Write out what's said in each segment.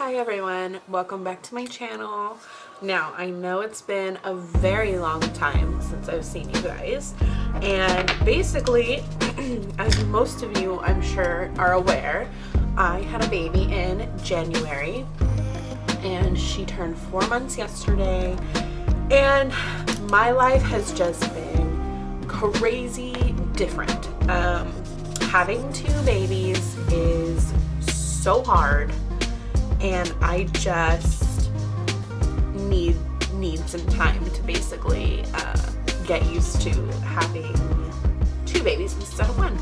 Hi everyone, welcome back to my channel. Now I know it's been a very long time since I've seen you guys, and basically as most of you I'm sure are aware, I had a baby in January and she turned 4 months yesterday, and my life has just been crazy different. Having two babies is so hard, and I just need some time to basically get used to having two babies instead of one.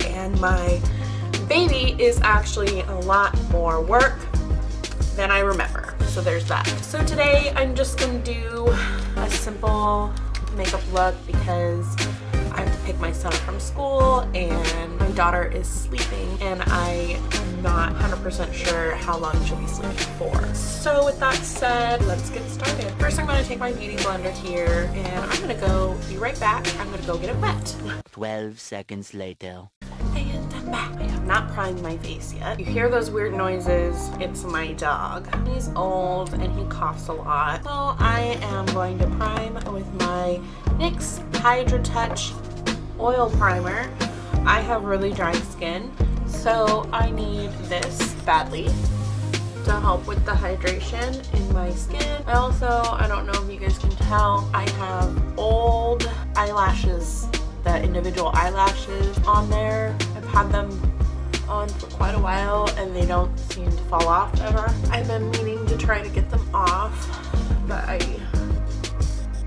And my baby is actually a lot more work than I remember, so there's that. So today I'm just gonna do a simple makeup look because I have to pick my son up from school and my daughter is sleeping, and I'm not 100% sure how long she'll be sleeping for. So with that said, let's get started. First I'm going to take my beauty blender here and I'm going to be right back. I'm going to go get it wet. 12 seconds later. And I'm back. I have not primed my face yet. You hear those weird noises? It's my dog. He's old and he coughs a lot. So I am going to prime with my NYX Hydra Touch oil primer. I have really dry skin, so I need this badly to help with the hydration in my skin. I don't know if you guys can tell, I have old eyelashes, the individual eyelashes on there. I've had them on for quite a while and they don't seem to fall off ever. I've been meaning to try to get them off, but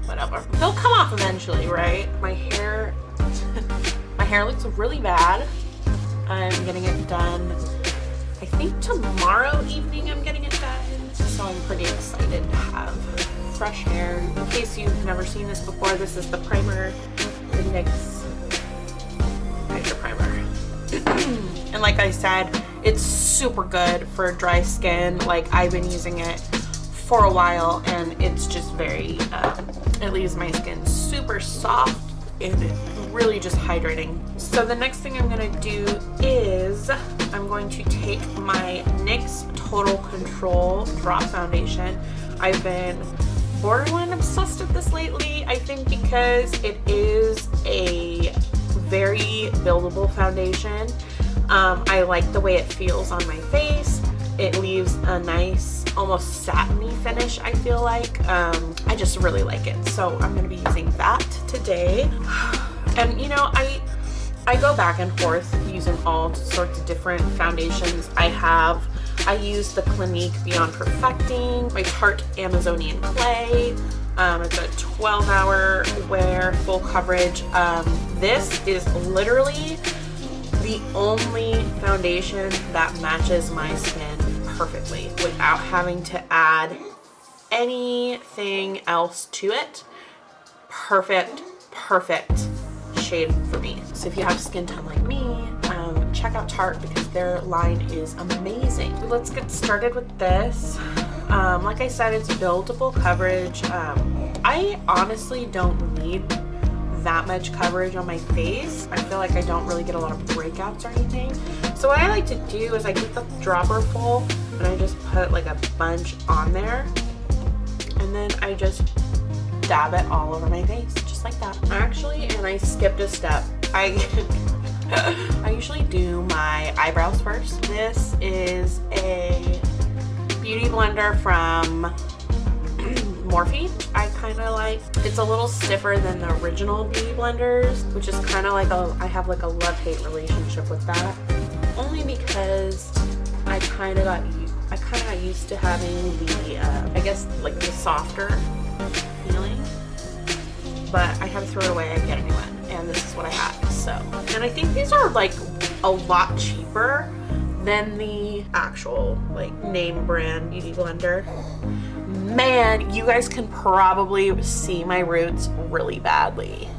whatever. They'll come off eventually, right? My hair looks really bad. I'm getting it done, I think tomorrow evening I'm getting it done. So I'm pretty excited to have fresh hair. In case you've never seen this before, this is the primer, the NYX Hydra Primer. And like I said, it's super good for dry skin. Like, I've been using it for a while and it's just very, it leaves my skin super soft and really just hydrating. So the next thing I'm gonna do is I'm going to take my NYX Total Control Drop Foundation. I've been borderline obsessed with this lately, I think because it is a very buildable foundation. I like the way it feels on my face. It leaves a nice, almost satiny finish, I feel like. I just really like it. So I'm going to be using that today. And you know, I go back and forth using all sorts of different foundations. I use the Clinique Beyond Perfecting, my Tarte Amazonian Clay. It's a 12-hour wear, full coverage. This is literally the only foundation that matches my skin perfectly without having to add anything else to it. Perfect shade for me. So if you have skin tone like me, check out Tarte because their line is amazing. So let's get started with this. Like I said, it's buildable coverage. I honestly don't need that much coverage on my face. I feel like I don't really get a lot of breakouts or anything. So what I like to do is I get the dropper full and I just put like a bunch on there, and then I just dab it all over my face just like that. Actually, and I skipped a step. I usually do my eyebrows first. This is a beauty blender from Morphe. I kind of like, it's a little stiffer than the original beauty blenders, which is kind of like I have like a love-hate relationship with that, only because I kind of got used to having the I guess like the softer feeling, but I had to throw it away and get a new one, and this is what I had. So, and I think these are like a lot cheaper than the actual like name brand beauty blender. Man, you guys can probably see my roots really badly.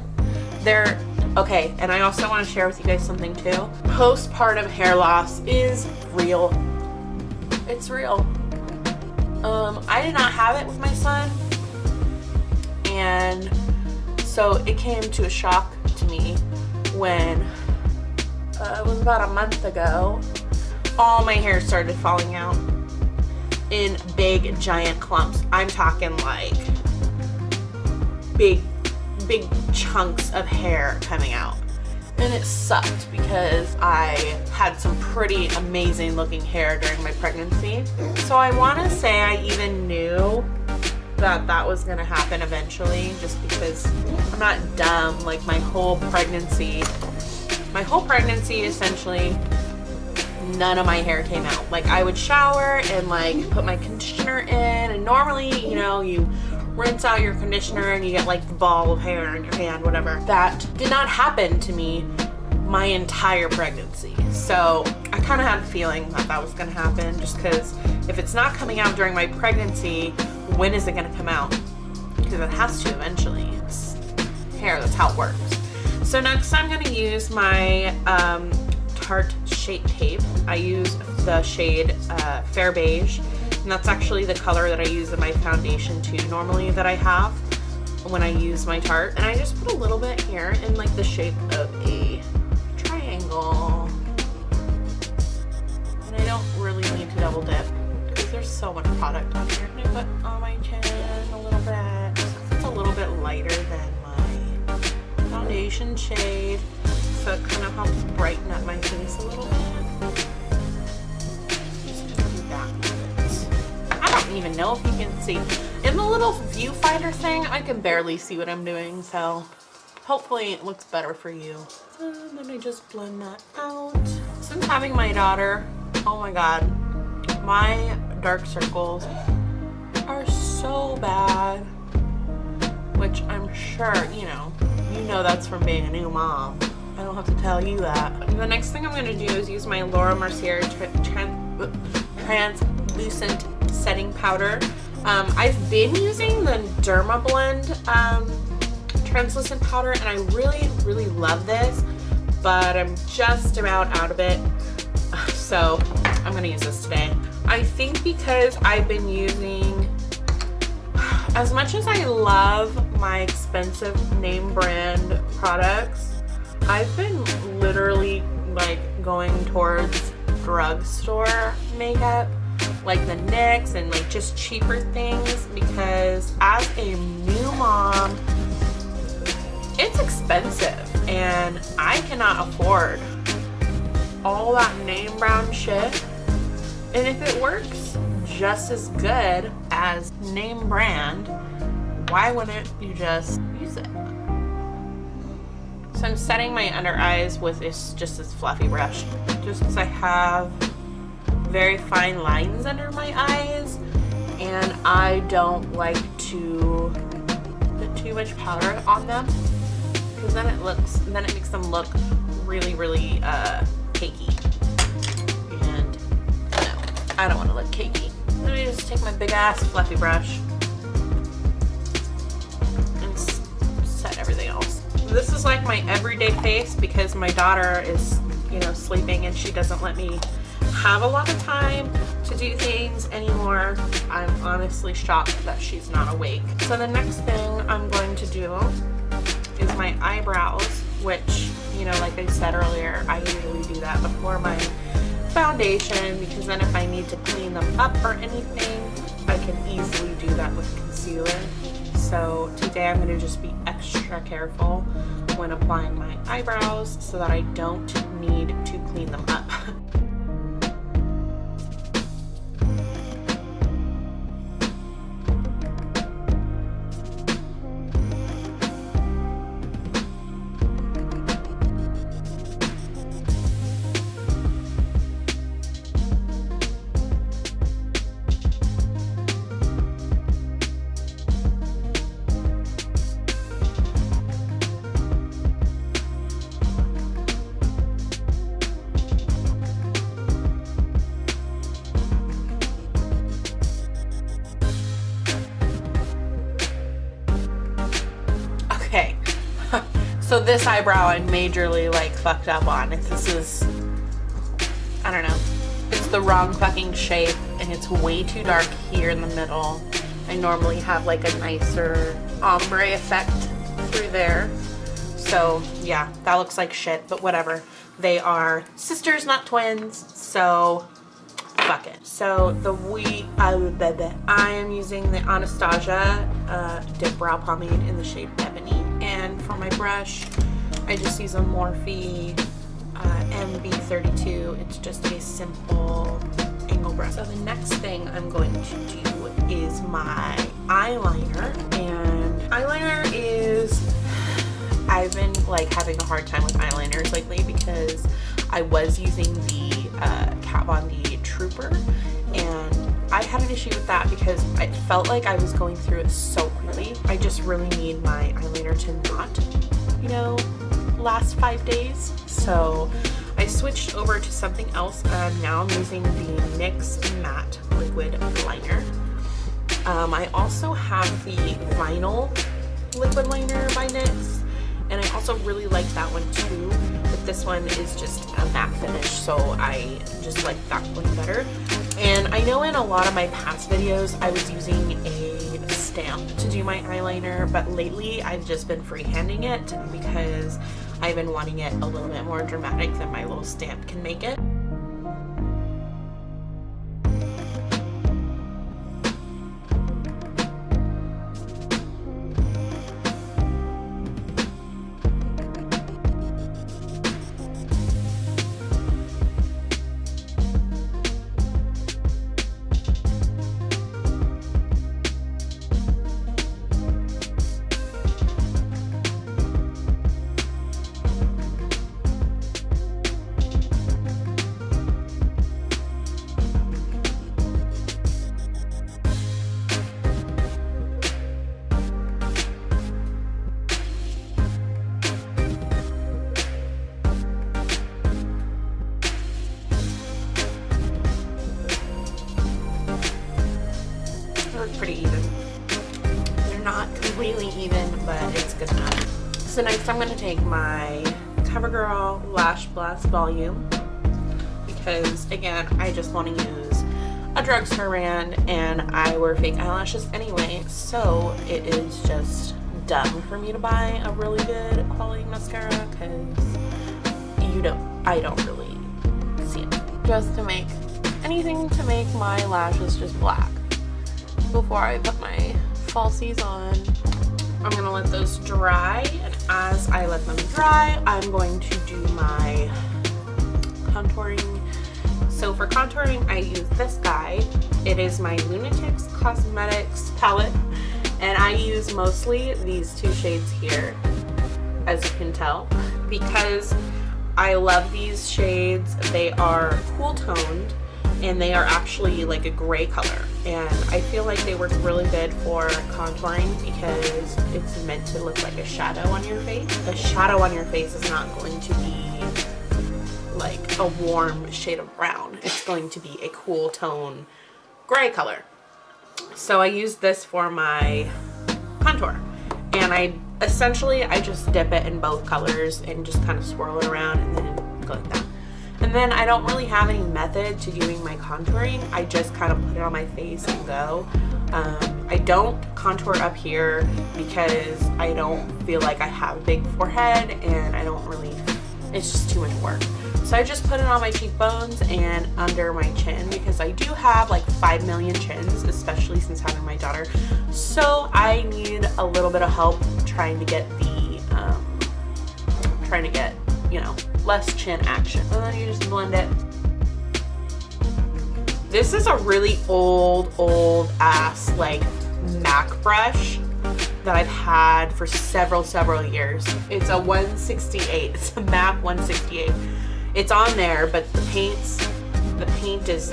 They're okay, and I also want to share with you guys something too. Postpartum hair loss is real. It's real. I did not have it with my son, and so it came to a shock to me when it was about a month ago all my hair started falling out in big giant clumps. I'm talking like big chunks of hair coming out. And it sucked because I had some pretty amazing looking hair during my pregnancy. So I want to say I even knew that was going to happen eventually, just because I'm not dumb. Like my whole pregnancy essentially, none of my hair came out. Like I would shower and like put my conditioner in, and normally, you know, you rinse out your conditioner and you get like the ball of hair in your hand, whatever. That did not happen to me my entire pregnancy. So I kind of had a feeling that was going to happen, just because if it's not coming out during my pregnancy, when is it going to come out? Because it has to eventually. It's hair, that's how it works. So next I'm going to use my Tarte Shape Tape. I use the shade Fair Beige, and that's actually the color that I use in my foundation too normally that I have when I use my Tarte. And I just put a little bit here in like the shape of a triangle. And I don't really need to double dip because there's so much product on here. And I put on my chin a little bit. It's a little bit lighter than my foundation shade, so it kind of helps brighten up my face a little bit. I don't even know if you can see. In the little viewfinder thing, I can barely see what I'm doing, so hopefully it looks better for you. And then I just blend that out. Since having my daughter, oh my god, my dark circles are so bad, which I'm sure, you know that's from being a new mom. I don't have to tell you that. The next thing I'm going to do is use my Laura Mercier translucent setting powder. I've been using the Derma Blend translucent powder, and I really love this, but I'm just about out of it, so I'm gonna use this today. I think because I've been using, as much as I love my expensive name brand products, I've been literally like going towards drugstore makeup, like the NYX and like just cheaper things, because as a new mom, it's expensive and I cannot afford all that name brand shit. And if it works just as good as name brand, why wouldn't you just use it? So I'm setting my under eyes with just this fluffy brush, just because I have very fine lines under my eyes, and I don't like to put too much powder on them, because then it makes them look really cakey, and no, I don't want to look cakey. Let me just take my big ass fluffy brush and set everything else. This is like my everyday face, because my daughter is, sleeping, and she doesn't let me have a lot of time to do things anymore. I'm honestly shocked that she's not awake. So the next thing I'm going to do is my eyebrows, which, like I said earlier, I usually do that before my foundation, because then if I need to clean them up or anything, I can easily do that with concealer. So today I'm going to just be extra careful when applying my eyebrows so that I don't need to clean them up. So this eyebrow I'm majorly fucked up on. This is, I don't know, it's the wrong fucking shape, and it's way too dark here in the middle. I normally have a nicer ombre effect through there. So yeah, that looks like shit, but whatever. They are sisters, not twins, so fuck it. So I am using the Anastasia Dip Brow Pomade in the shade Ebony. And for my brush, I just use a Morphe MB32. It's just a simple angle brush. So the next thing I'm going to do is my eyeliner. And eyeliner is, I've been like having a hard time with eyeliners lately because I was using the Kat Von D Trooper, and I had an issue with that because I felt like I was going through it so quickly. I just really need my eyeliner to not, you know, last 5 days. So I switched over to something else, and now I'm using the NYX Matte Liquid Liner. I also have the Vinyl Liquid Liner by NYX, and I also really like that one too, but this one is just a matte finish, so I just like that one better. And I know in a lot of my past videos I was using a stamp to do my eyeliner, but lately I've just been freehanding it because I've been wanting it a little bit more dramatic than my little stamp can make it. Pretty even. They're not completely even, but it's good enough. So next I'm going to take my CoverGirl Lash Blast Volume because, again, I just want to use a drugstore brand and I wear fake eyelashes anyway, so it is just dumb for me to buy a really good quality mascara because I don't really see it. Just to make anything to make my lashes just black. Before I put my falsies on, I'm going to let those dry, and as I let them dry, I'm going to do my contouring. So for contouring, I use this guy. It is my Lunatics Cosmetics palette, and I use mostly these two shades here, as you can tell, because I love these shades. They are cool toned, and they are actually like a gray color, and I feel like they work really good for contouring because it's meant to look like a shadow on your face. The shadow on your face is not going to be like a warm shade of brown. It's going to be a cool tone gray color. So I use this for my contour, and I just dip it in both colors and just kind of swirl it around and then go like that. And then I don't really have any method to doing my contouring. I just kind of put it on my face and go. I don't contour up here because I don't feel like I have a big forehead, and it's just too much work. So I just put it on my cheekbones and under my chin because I do have like 5 million chins, especially since having my daughter. So I need a little bit of help trying to get you know, less chin action. And then you just blend it. This is a really old ass like MAC brush that I've had for several years. It's a 168. It's a MAC 168. It's on there, but the paint is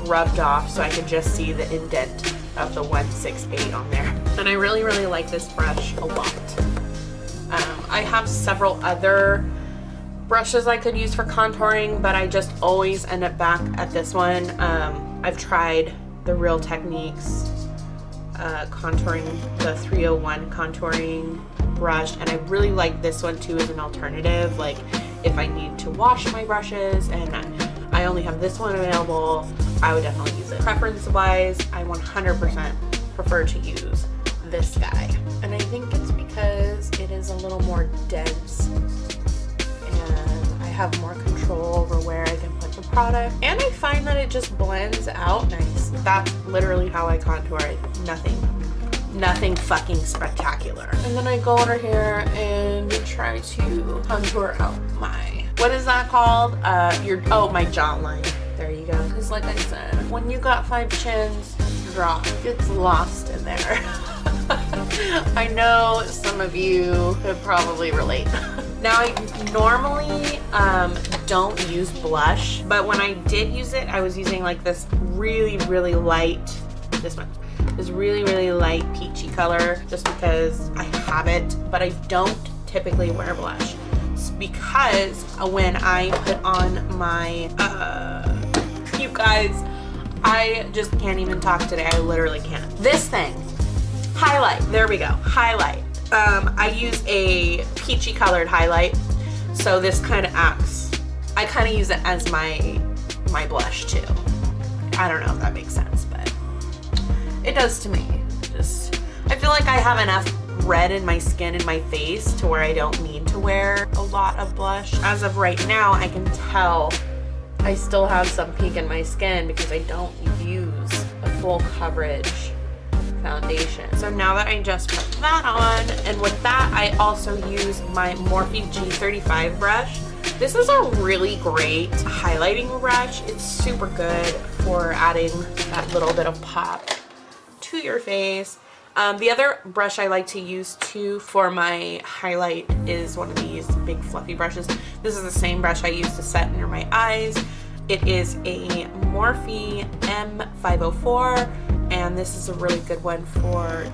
rubbed off, so I can just see the indent of the 168 on there. And I really like this brush a lot. I have several other brushes I could use for contouring, but I just always end up back at this one. I've tried the Real Techniques contouring, the 301 contouring brush, and I really like this one too as an alternative. Like if I need to wash my brushes and I only have this one available, I would definitely use it. Preference wise, I 100% prefer to use this guy, and I think it's because it is a little more dense and I have more control over where I can put the product. And I find find that it just blends out nice. That's literally how I contour it. Nothing fucking spectacular. And then I go over here and try to contour out my, what is that called? My jawline. There you go. Because like I said, when you got 5 chins, your jaw gets lost in there. I know some of you could probably relate. Now, I normally don't use blush, but when I did use it, I was using like this really, really light, this really, really light peachy color just because I have it, but I don't typically wear blush. It's because when I put on my, you guys, I just can't even talk today. I literally can't. This thing, highlight, there we go, highlight. I use a peachy colored highlight, so this kind of acts, I kind of use it as my blush too. I don't know if that makes sense, but it does to me. I feel like I have enough red in my skin and my face to where I don't need to wear a lot of blush. As of right now, I can tell I still have some pink in my skin because I don't use a full coverage foundation. So now that I just put that on, and with that I also use my Morphe G35 brush. This is a really great highlighting brush. It's super good for adding that little bit of pop to your face. The other brush I like to use too for my highlight is one of these big fluffy brushes. This is the same brush I use to set under my eyes. It is a Morphe M504, and this is a really good one for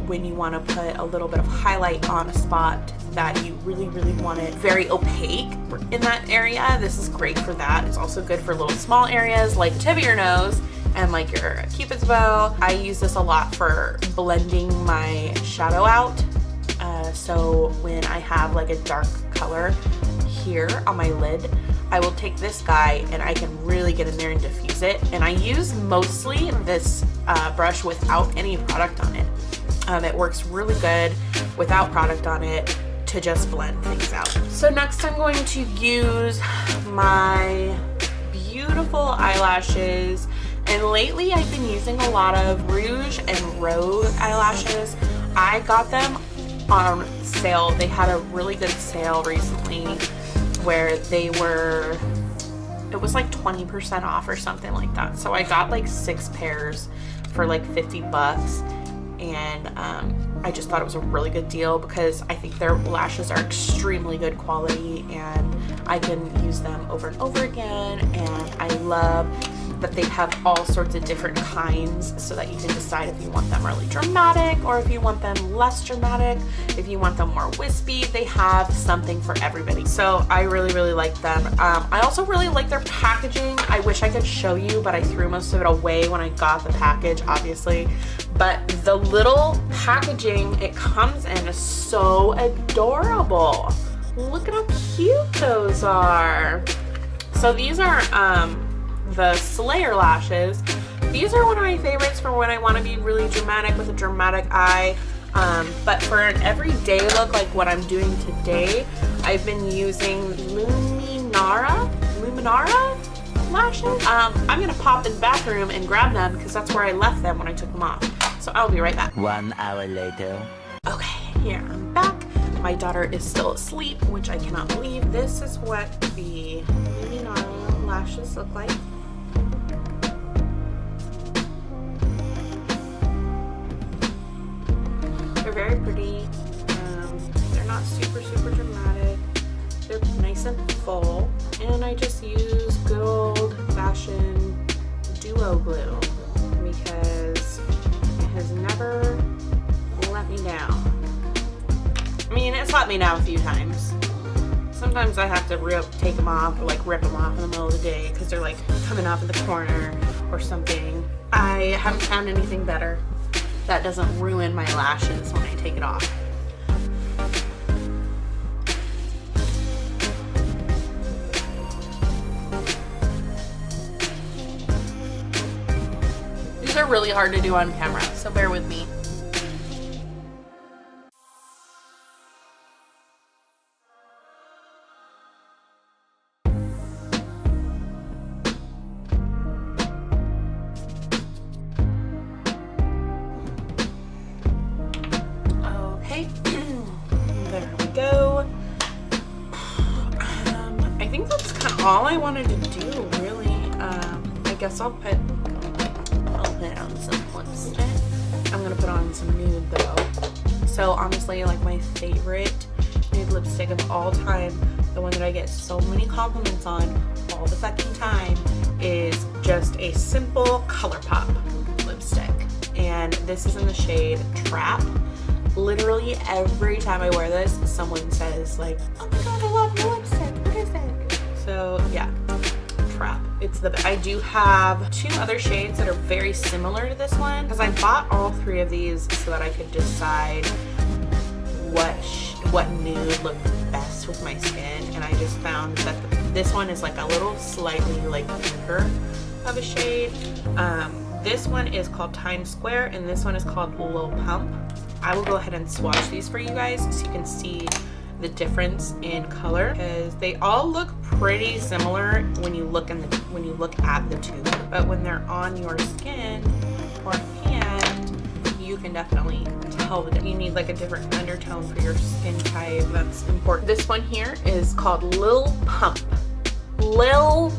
when you want to put a little bit of highlight on a spot that you really, really want it very opaque in that area. This is great for that. It's also good for little small areas like the tip of your nose and like your cupid's bow. I use this a lot for blending my shadow out. So when I have like a dark color here on my lid, I will take this guy and I can really get in there and diffuse it. And I use mostly this brush without any product on it. It works really good without product on it to just blend things out. So next I'm going to use my beautiful eyelashes. And lately I've been using a lot of Rouge and Rose eyelashes. I got them on sale. They had a really good sale recently where they were, it was like 20% off or something like that. So I got like 6 pairs for like 50 bucks. And I just thought it was a really good deal because I think their lashes are extremely good quality and I can use them over and over again. And I love that they have all sorts of different kinds so that you can decide if you want them really dramatic or if you want them less dramatic, if you want them more wispy. They have something for everybody. So I really, really like them. I also really like their packaging. I wish I could show you, but I threw most of it away when I got the package, obviously. But the little packaging it comes in is so adorable. Look at how cute those are. So these are the Slayer lashes. These are one of my favorites for when I want to be really dramatic with a dramatic eye. But for an everyday look like what I'm doing today, I've been using Luminara lashes. I'm gonna pop in the bathroom and grab them because that's where I left them when I took them off. So I'll be right back. 1 hour later. Okay, here I'm back. My daughter is still asleep, which I cannot believe. This is what the Luminara lashes look like. They're very pretty. They're not super dramatic. They're nice and full. And I just use good old-fashioned duo glue because it has never let me down. I mean, it's let me down a few times. Sometimes I have to take them off or like rip them off in the middle of the day because they're like coming off in the corner or something. I haven't found anything better that doesn't ruin my lashes when I take it off. These are really hard to do on camera, so bear with me. all I wanted to do really, I guess I'll put on some lipstick. I'm gonna put on some nude though. So honestly, like my favorite nude lipstick of all time, the one that I get so many compliments on all the fucking time, is just a simple ColourPop lipstick. And this is in the shade Trap. Literally every time I wear this, someone says like, oh my god, I love your lipstick, what is it? So yeah, Trap. It's the best. I do have 2 other shades that are very similar to this one, because I bought all 3 of these so that I could decide what nude looked best with my skin, and I just found that this one is like a little slightly like pinker of a shade. This one is called Times Square, and this one is called Lil Pump. I will go ahead and swatch these for you guys so you can see the difference in color, because they all look pretty similar when you look at the tube, but when they're on your skin or hand, you can definitely tell that you need like a different undertone for your skin type. That's important. This one here is called Lil Pump. Lil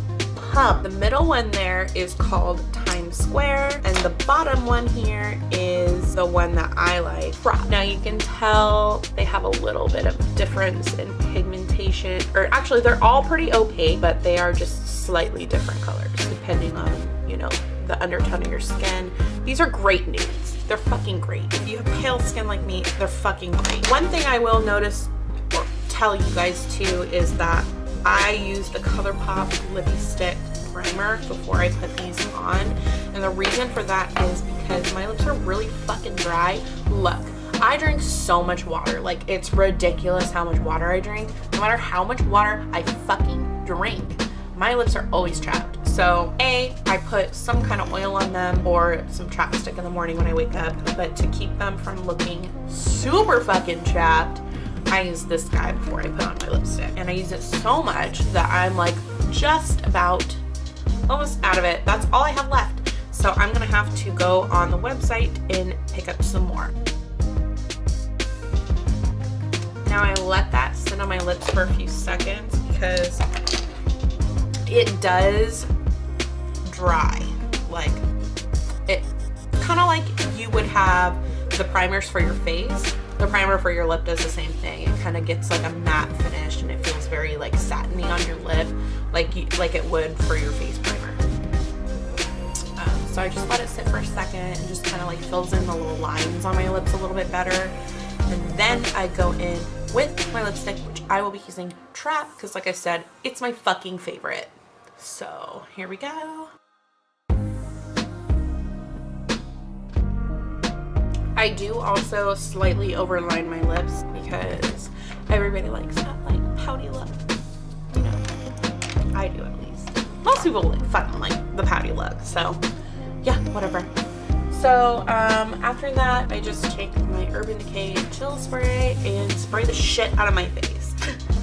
Pump. The middle one there is called Times Square, and the bottom one here is the one that I like. Now you can tell they have a little bit of difference in pigmentation, or actually they're all pretty opaque, but they are just slightly different colors depending on, you know, the undertone of your skin. These are great nudes. They're fucking great. If you have pale skin like me, they're fucking great. One thing I will notice or tell you guys too is that I use the ColourPop Lippy Stick primer before I put these on, and the reason for that is because my lips are really fucking dry. Look, I drink so much water, like it's ridiculous how much water I drink. No matter how much water I fucking drink, my lips are always chapped. So I put some kind of oil on them or some chapstick in the morning when I wake up, but to keep them from looking super fucking chapped, I use this guy before I put on my lipstick, and I use it so much that I'm like just about almost out of it. That's all I have left. So I'm gonna have to go on the website and pick up some more. Now I let that sit on my lips for a few seconds because it does dry. Like it kind of like you would have the primers for your face. The primer for your lip does the same thing. It kind of gets like a matte finish, and it feels very like satiny on your lip, like it would for your face primer. So I just let it sit for a second and just kind of like fills in the little lines on my lips a little bit better. And then I go in with my lipstick, which I will be using Trap, because like I said, it's my fucking favorite. So here we go. I do also slightly overline my lips because everybody likes that like pouty look. You know, I do at least. Most people like fucking like the pouty look. So yeah, whatever. So after that, I just take my Urban Decay Chill Spray and spray the shit out of my face.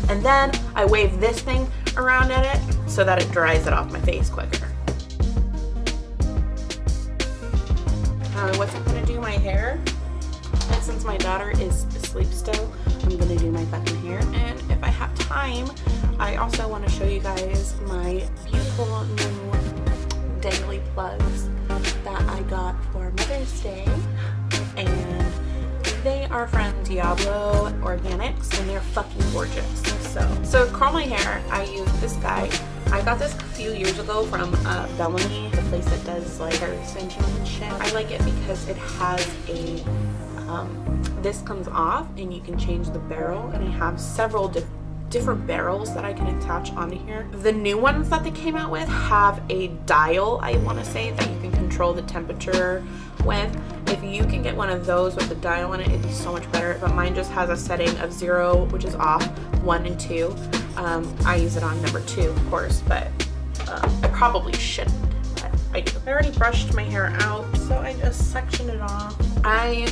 And then I wave this thing around at it so that it dries it off my face quicker. I wasn't gonna do my hair, and since my daughter is asleep still, I'm gonna do my fucking hair. And if I have time, I also want to show you guys my beautiful new dangly plugs that I got for Mother's Day, and they are from Diablo Organics, and they're fucking gorgeous. So to curl my hair, I use this guy. I got this a few years ago from Bellamy, the place that does like hair extensions and shit. I like it because it has a, this comes off and you can change the barrel, and I have several different barrels that I can attach onto here. The new ones that they came out with have a dial, I want to say, that you can control the temperature with. If you can get one of those with a dial on it, it'd be so much better, but mine just has a setting of 0, which is off, 1 and 2. I use it on number 2, of course, but I probably shouldn't, but I do. I already brushed my hair out, so I just sectioned it off. I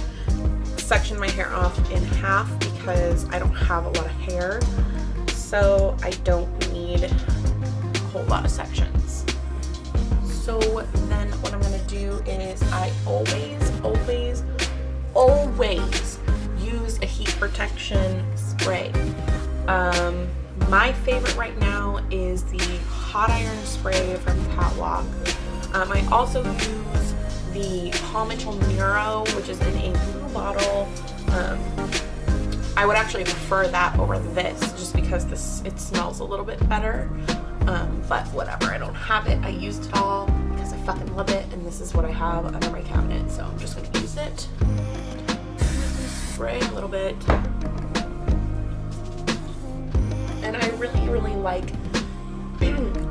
sectioned my hair off in half because I don't have a lot of hair, so I don't need a whole lot of sections. So then what I'm gonna do is I always use a heat protection spray. My favorite right now is the hot iron spray from Catwalk. I also use the Paul Mitchell Miro, which is in a blue bottle. I would actually prefer that over this just because it smells a little bit better. But whatever, I don't have it. I used it all because I fucking love it, and this is what I have under my cabinet, so I'm just gonna use it. Spray a little bit. And I really like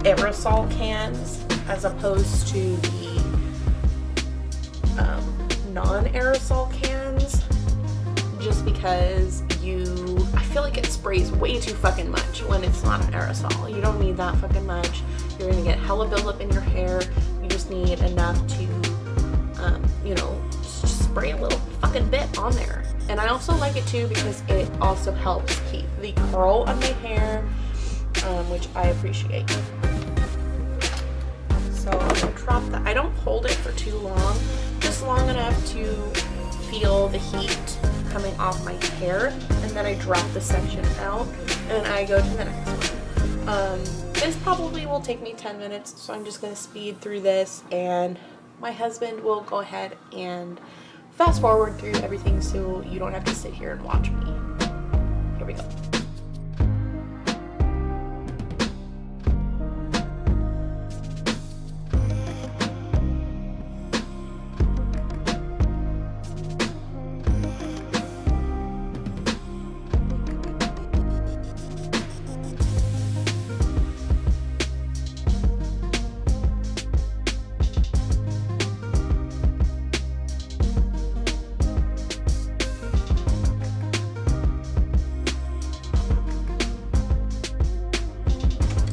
aerosol cans as opposed to the non-aerosol cans, just because I feel like it sprays way too fucking much when it's not an aerosol. You don't need that fucking much. You're gonna get hella buildup in your hair. You just need enough to, you know, just spray a little fucking bit on there. And I also like it too because it also helps keep the curl on my hair, which I appreciate. So I'm gonna drop that. I don't hold it for too long, just long enough to feel the heat coming off my hair, and then I drop the section out and I go to the next one. This probably will take me 10 minutes, so I'm just gonna speed through this, and my husband will go ahead and fast forward through everything so you don't have to sit here and watch me. Here we go.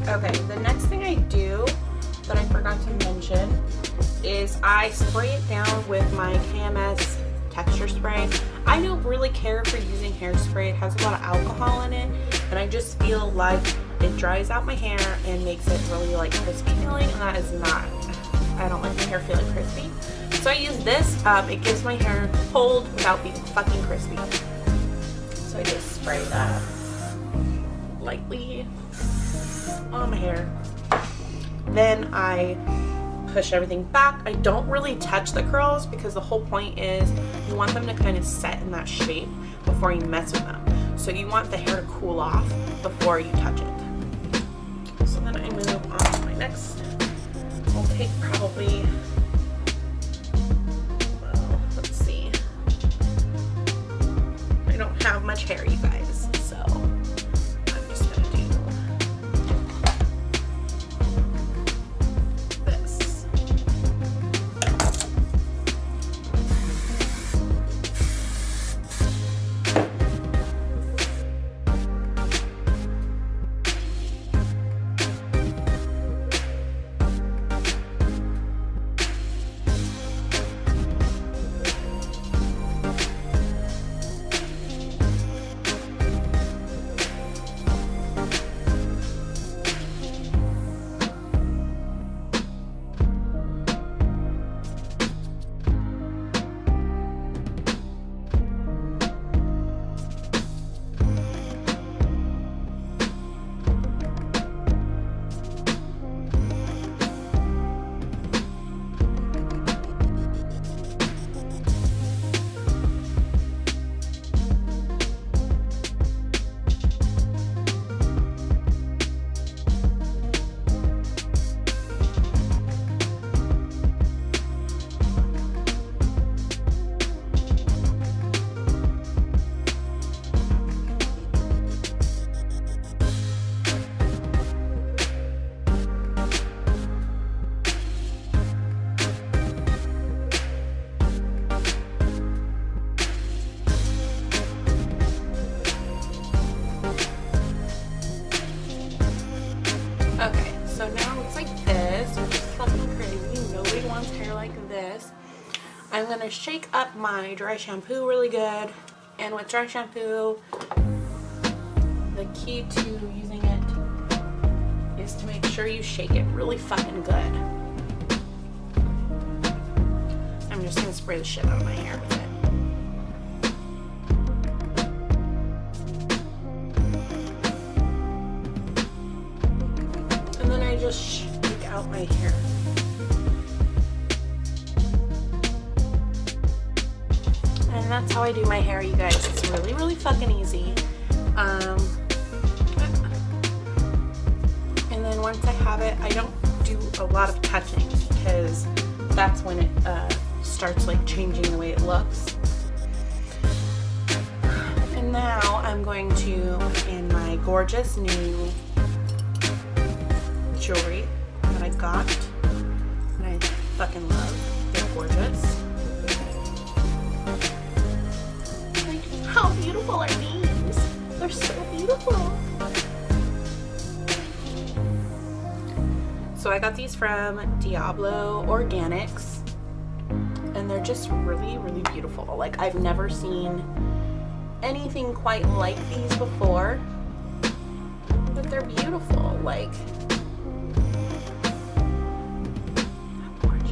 Okay, the next thing I do that I forgot to mention is I spray it down with my KMS texture spray. I don't really care for using hairspray. It has a lot of alcohol in it, and I just feel like it dries out my hair and makes it really like crispy feeling, and that is not, I don't like my hair feeling crispy. So I use this. It gives my hair hold without being fucking crispy. So I just spray that lightly on my hair. Then I push everything back. I don't really touch the curls because the whole point is you want them to kind of set in that shape before you mess with them. So you want the hair to cool off before you touch it. So then I move on to my next. I'll take probably, well, let's see. I don't have much hair, you guys, so I'm just gonna do this. Okay, so now it's like this, which is fucking crazy. Nobody wants hair like this. I'm gonna shake up my dry shampoo really good. And with dry shampoo, the key to using it is to make sure you shake it really fucking good. I'm just gonna spray the shit out of my hair with it. just shake out my hair. And that's how I do my hair, you guys. It's really, really fucking easy. And then once I have it, I don't do a lot of touching because that's when it starts like changing the way it looks. And now I'm going to put in my gorgeous new jewelry that I got, and I fucking love. They're gorgeous. Like, how beautiful are these? They're so beautiful. So I got these from Diablo Organics, and they're just really, really beautiful. Like, I've never seen anything quite like these before, but they're beautiful. Like, how gorgeous.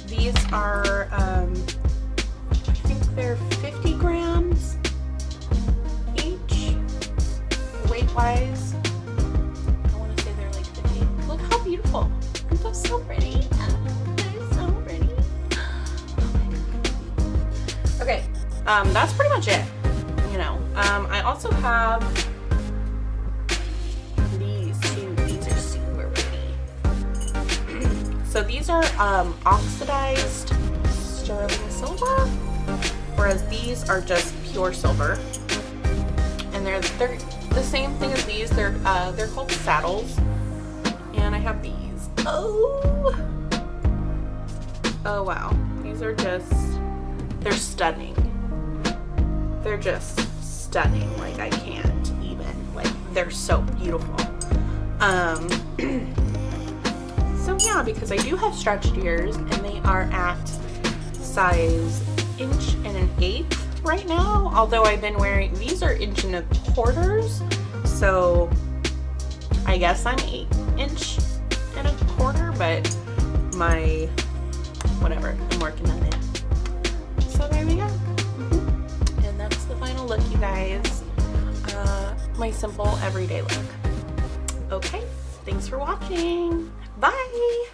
These are, I think they're 50 grams each, weight-wise. I want to say they're like 50. Look how beautiful. They're so pretty. They're so pretty. Okay, that's pretty much it, you know. I also have these too. These are super pretty. So these are oxidized sterling silver, whereas these are just pure silver. And they're the same thing as these. They're called saddles, and I have these. Oh wow, these are just, they're stunning. They're just stunning. Like, I can't even, like, they're so beautiful. So yeah, because I do have stretched ears, and they are at size 1.125" right now. Although I've been wearing, these are 1.25", so I guess I'm 8.25", but my, whatever, I'm working on it. So there we go. And that's the final look, you guys. My simple everyday look. Okay, thanks for watching. Bye.